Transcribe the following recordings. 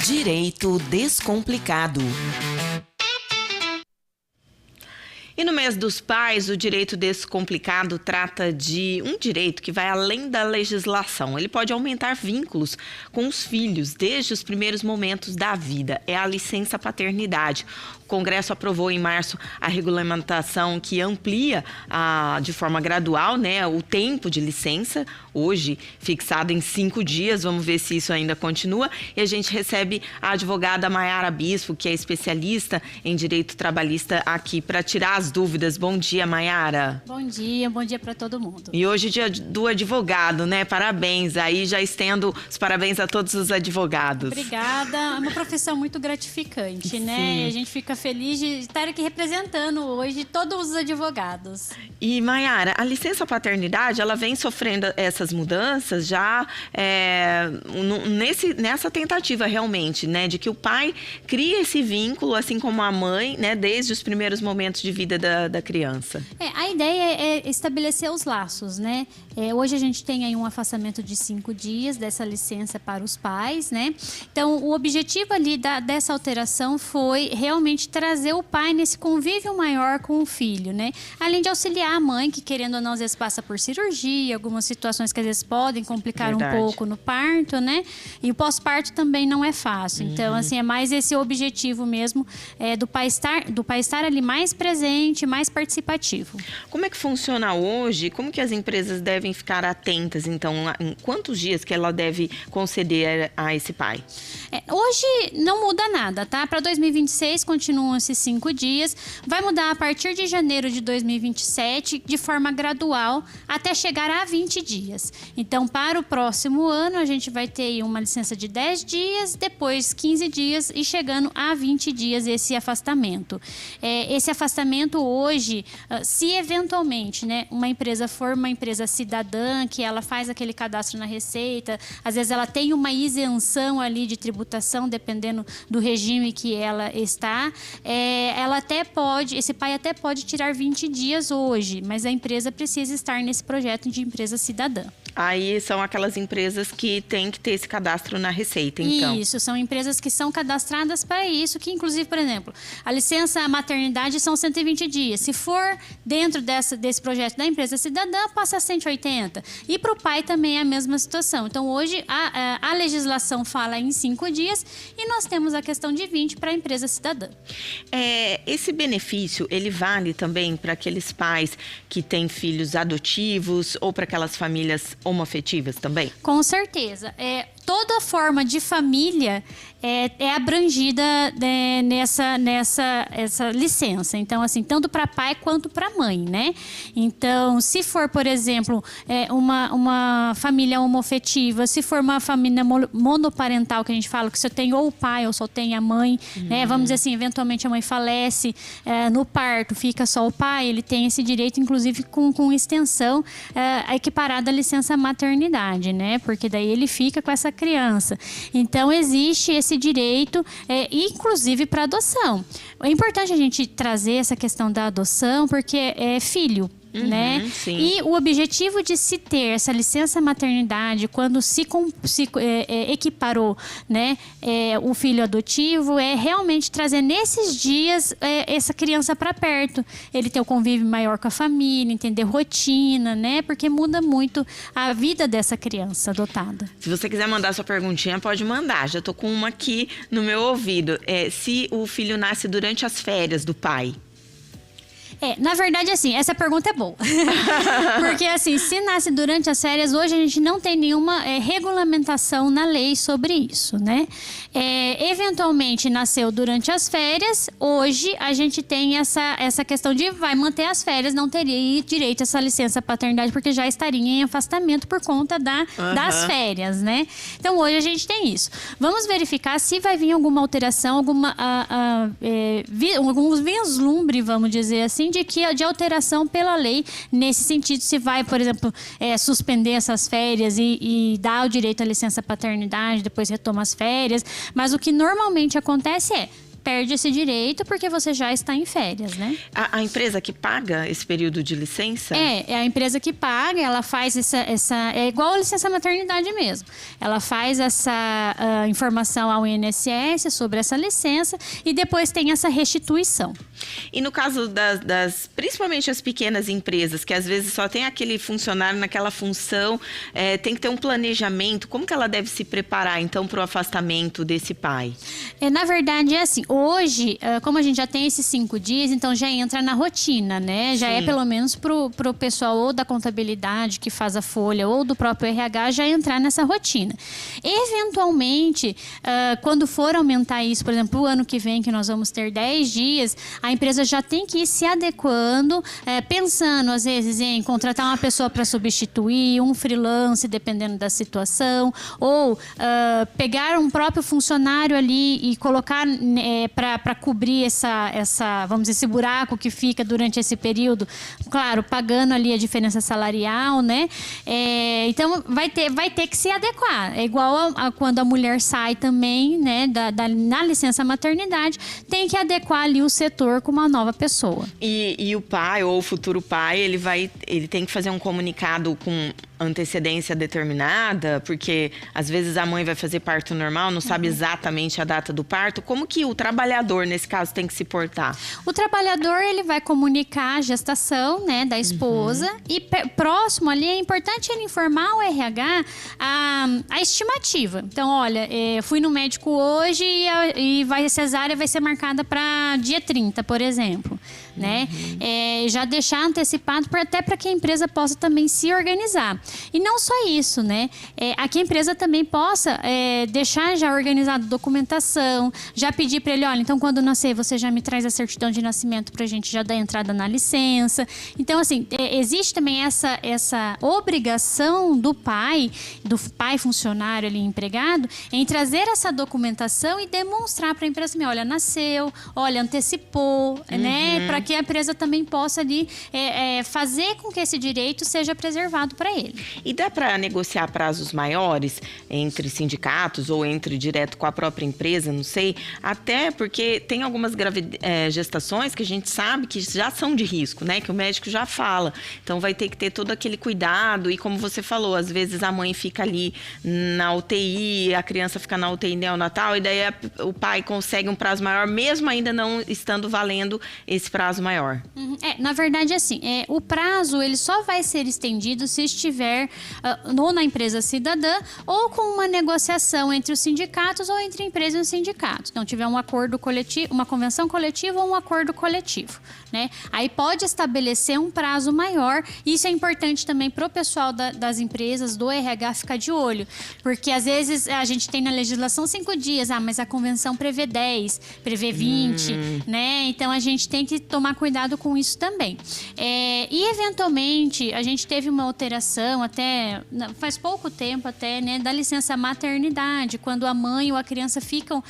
Direito Descomplicado. E no mês dos pais, o Direito Descomplicado trata de um direito que vai além da legislação. Ele pode aumentar vínculos com os filhos desde os primeiros momentos da vida. É a licença paternidade. O Congresso aprovou em março a regulamentação que amplia de forma gradual, né, o tempo de licença, hoje fixado em 5 dias. Vamos ver se isso ainda continua. E a gente recebe a advogada Maiara Bispo, que é especialista em direito trabalhista, aqui para tirar as dúvidas. Bom dia, Maiara. Bom dia para todo mundo. E hoje é dia do advogado, né? Parabéns. Aí já estendo os parabéns a todos os advogados. Obrigada. É uma profissão muito gratificante, Sim. né? E a gente fica feliz de estar aqui representando hoje todos os advogados. E, Maiara, a licença paternidade, ela vem sofrendo essas mudanças já nessa tentativa realmente, né? De que o pai cria esse vínculo, assim como a mãe, né? Desde os primeiros momentos de vida da criança. A ideia é estabelecer os laços, né? Hoje a gente tem aí um afastamento de 5 dias dessa licença para os pais, né? Então, o objetivo ali dessa alteração foi realmente trazer o pai nesse convívio maior com o filho, né? Além de auxiliar a mãe, que querendo ou não, às vezes passa por cirurgia, algumas situações que às vezes podem complicar Verdade. um pouco no parto, né? E o pós-parto também não é fácil. Então, assim, é mais esse objetivo mesmo do pai estar ali mais presente, mais participativo. Como é que funciona hoje? Como que as empresas devem ficar atentas, então, em quantos dias que ela deve conceder a esse pai? Hoje não muda nada, tá? Para 2026 continuam esses 5 dias. Vai mudar a partir de janeiro de 2027, de forma gradual, até chegar a 20 dias. Então, para o próximo ano, a gente vai ter uma licença de 10 dias, depois 15 dias e chegando a 20 dias esse afastamento. Esse afastamento hoje, se eventualmente, né, uma empresa for uma empresa cidadã, que ela faz aquele cadastro na Receita, às vezes ela tem uma isenção ali de tributação, dependendo do regime que ela está, esse pai até pode tirar 20 dias hoje, mas a empresa precisa estar nesse projeto de empresa cidadã. Aí são aquelas empresas que têm que ter esse cadastro na Receita, então. Isso, são empresas que são cadastradas para isso, que inclusive, por exemplo, a licença maternidade são 120 dias. Se for dentro desse projeto da empresa cidadã, passa a 180. E para o pai também é a mesma situação. Então, hoje, a legislação fala em 5 dias e nós temos a questão de 20 para a empresa cidadã. Esse benefício, ele vale também para aqueles pais que têm filhos adotivos ou para aquelas famílias homoafetivas também? Com certeza. Toda forma de família é abrangida nessa licença. Então, assim, tanto para pai quanto para mãe, né? Então, se for, por exemplo, uma família homoafetiva, se for uma família monoparental, que a gente fala que só tem ou o pai ou só tem a mãe, né? Vamos dizer assim, eventualmente a mãe falece no parto, fica só o pai, ele tem esse direito, inclusive com extensão equiparada à licença maternidade, né? Porque daí ele fica com essa criança. Então, existe esse direito, inclusive para adoção. É importante a gente trazer essa questão da adoção, porque é filho. Né? Sim. E o objetivo de se ter essa licença maternidade, quando se equiparou, né, o filho adotivo, é realmente trazer nesses dias essa criança para perto. Ele ter o convívio maior com a família, entender rotina, né? Porque muda muito a vida dessa criança adotada. Se você quiser mandar sua perguntinha, pode mandar. Já tô com uma aqui no meu ouvido. Se o filho nasce durante as férias do pai? Na verdade, assim, essa pergunta é boa. Porque, assim, se nasce durante as férias, hoje a gente não tem nenhuma regulamentação na lei sobre isso, né? Eventualmente, nasceu durante as férias, hoje a gente tem essa questão de vai manter as férias, não teria direito a essa licença paternidade, porque já estaria em afastamento por conta das férias, né? Então, hoje a gente tem isso. Vamos verificar se vai vir alguma alteração, algum vislumbre, vamos dizer assim, de alteração pela lei, nesse sentido, se vai, por exemplo, suspender essas férias e dar o direito à licença paternidade, depois retoma as férias, mas o que normalmente acontece perde esse direito porque você já está em férias, né? A empresa que paga esse período de licença? É a empresa que paga, ela faz é igual a licença maternidade mesmo. Ela faz essa informação ao INSS sobre essa licença e depois tem essa restituição. E no caso principalmente as pequenas empresas, que às vezes só tem aquele funcionário naquela função, tem que ter um planejamento, como que ela deve se preparar, então, para o afastamento desse pai? Na verdade, é assim, hoje, como a gente já tem esses 5 dias, então já entra na rotina, né? Já é pelo menos pro pessoal ou da contabilidade que faz a folha ou do próprio RH já entrar nessa rotina. Eventualmente, quando for aumentar isso, por exemplo, o ano que vem, que nós vamos ter 10 dias, a empresa já tem que ir se adequando, pensando, às vezes, em contratar uma pessoa para substituir, um freelance, dependendo da situação, ou pegar um próprio funcionário ali e colocar para cobrir vamos dizer, esse buraco que fica durante esse período, claro, pagando ali a diferença salarial, né? Então, vai ter que se adequar. É igual a quando a mulher sai também, né, na licença maternidade, tem que adequar ali o setor com uma nova pessoa. E o pai ou o futuro pai, ele tem que fazer um comunicado com antecedência determinada, porque às vezes a mãe vai fazer parto normal, não sabe exatamente a data do parto. Como que o trabalhador, nesse caso, tem que se portar? O trabalhador, ele vai comunicar a gestação, né, da esposa e próximo ali é importante ele informar o RH a estimativa. Então, olha, fui no médico hoje e cesárea vai ser marcada para dia 30, por exemplo, né? Já deixar antecipado até para que a empresa possa também se organizar. E não só isso, né? Aqui a empresa também possa deixar já organizado documentação, já pedir para ele, olha, então quando nascer você já me traz a certidão de nascimento para a gente já dar entrada na licença. Então, assim, existe também essa obrigação do pai funcionário ali, empregado, em trazer essa documentação e demonstrar para a empresa assim, olha, nasceu, olha, antecipou, né? Para que a empresa também possa ali fazer com que esse direito seja preservado para ele. E dá para negociar prazos maiores entre sindicatos ou direto com a própria empresa, não sei, até porque tem algumas gestações que a gente sabe que já são de risco, né? Que o médico já fala. Então vai ter que ter todo aquele cuidado e como você falou, às vezes a mãe fica ali na UTI, a criança fica na UTI neonatal e daí o pai consegue um prazo maior, mesmo ainda não estando valendo esse prazo maior. Na verdade, assim, o prazo ele só vai ser estendido se estiver ou na empresa cidadã ou com uma negociação entre os sindicatos ou entre a empresa e os sindicatos. Então, tiver um acordo coletivo, uma convenção coletiva ou um acordo coletivo, né? Aí pode estabelecer um prazo maior. Isso é importante também para o pessoal das empresas, do RH, ficar de olho. Porque, às vezes, a gente tem na legislação 5 dias, mas a convenção prevê 10, prevê 20, né? Então, a gente tem que tomar cuidado com isso também. E, eventualmente, a gente teve uma alteração até faz pouco tempo até, né, da licença maternidade, quando a mãe ou a criança ficam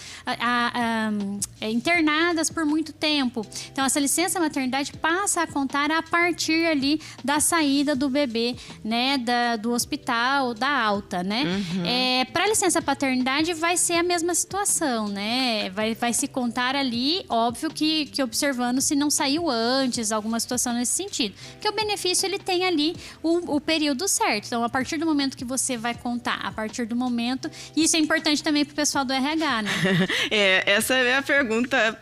internadas por muito tempo. Então, essa licença maternidade passa a contar a partir ali da saída do bebê, né, do hospital, da alta, né? Para a licença paternidade vai ser a mesma situação, né? Vai se contar ali, óbvio que observando se não saiu antes, alguma situação nesse sentido. Porque o benefício, ele tem ali o período certo. Então, a partir do momento que você vai contar, a partir do momento... Isso é importante também para o pessoal do RH, né? Essa é a minha pergunta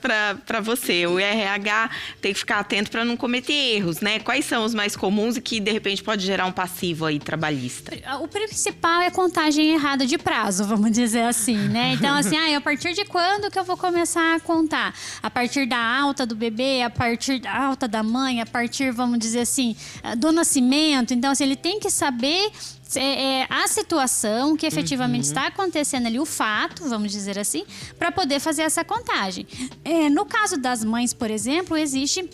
para você. O RH tem que ficar atento para não cometer erros, né? Quais são os mais comuns e que, de repente, pode gerar um passivo aí trabalhista? O principal é a contagem errada de prazo, vamos dizer assim, né? Então, assim, a partir de quando que eu vou começar a contar? A partir da alta do bebê, a partir da alta da mãe, a partir, vamos dizer assim, do nascimento. Então, assim, ele tem que saber a situação que efetivamente está acontecendo ali, o fato, vamos dizer assim, para poder fazer essa contagem. No caso das mães, por exemplo, existe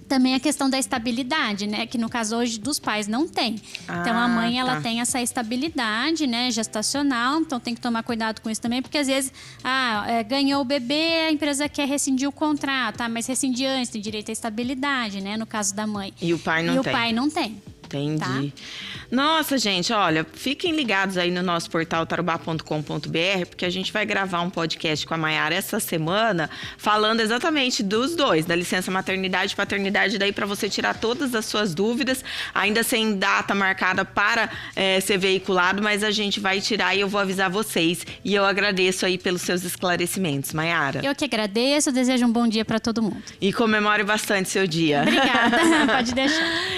também a questão da estabilidade, né? Que no caso hoje dos pais não tem. Então a mãe, ela tem essa estabilidade, né? Gestacional, então tem que tomar cuidado com isso também, porque às vezes, ganhou o bebê, a empresa quer rescindir o contrato, mas rescindir antes, tem direito à estabilidade, né? No caso da mãe. E o pai não tem. O pai não tem. Entendi. Tá? Nossa, gente, olha, fiquem ligados aí no nosso portal tarubá.com.br, porque a gente vai gravar um podcast com a Maiara essa semana, falando exatamente dos dois, da licença maternidade e paternidade, daí para você tirar todas as suas dúvidas, ainda sem data marcada para ser veiculado, mas a gente vai tirar e eu vou avisar vocês. E eu agradeço aí pelos seus esclarecimentos, Maiara. Eu que agradeço, desejo um bom dia para todo mundo. E comemore bastante seu dia. Obrigada, pode deixar.